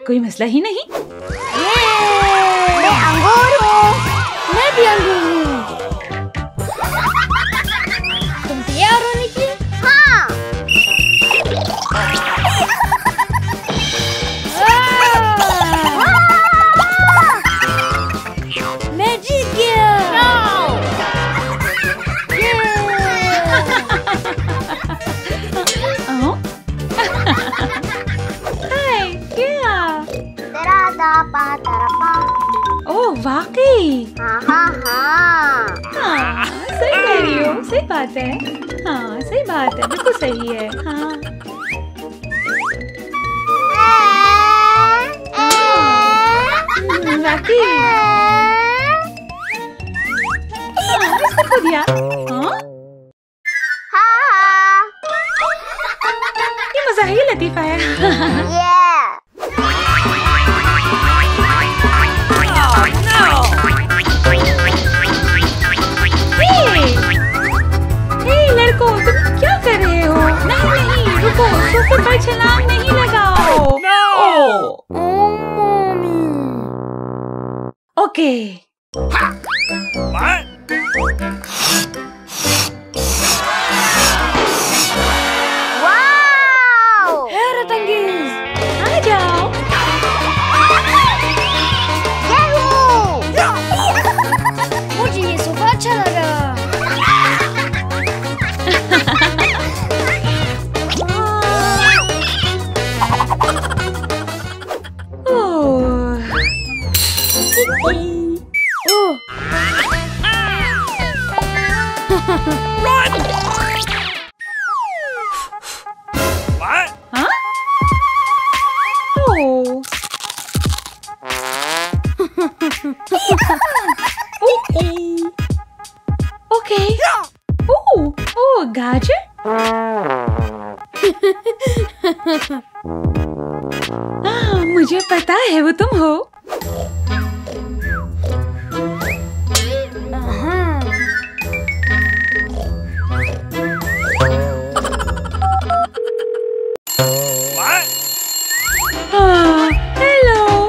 कोई मसला ही नहीं। मैं अंगूर हूँ। मैं भी अंगूर हूँ। तुम तैयार हो निकी? हाँ। मैं जीत गया। ओह वाकई। हाँ हाँ हाँ। हाँ सही कह रही हो, सही बात है। हाँ सही बात है, बिल्कुल सही है। हाँ वाकई। हाँ इसको खो दिया। हाँ ये मजा ही लतीफा है। रुको, सोफे पर छलांग नहीं लगाओ। ओके। हैरत अंगेज, आ जाओ। मुझे ये सोफा अच्छा लगा। ओके। ओह गाजर। मुझे पता है वो तुम हो। हेलो।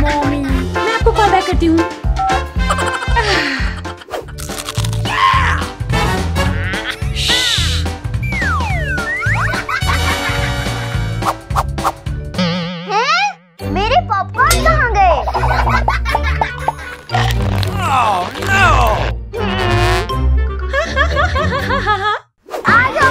मम्मी मैं आपको कॉल बैक करती हूँ। मेरे पॉपकॉर्न कहाँ गए? आ जाओ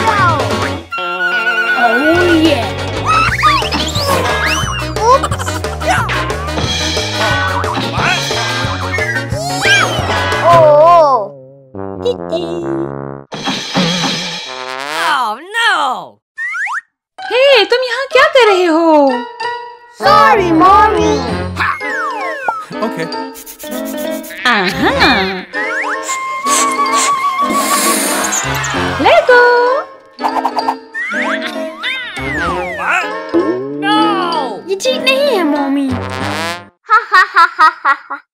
जाओ। ओह ये। हे तुम यहाँ क्या कर रहे हो? Sorry, mommy. Okay. Lego. No. ये ठीक नहीं है, mommy. Ha ha ha ha ha ha.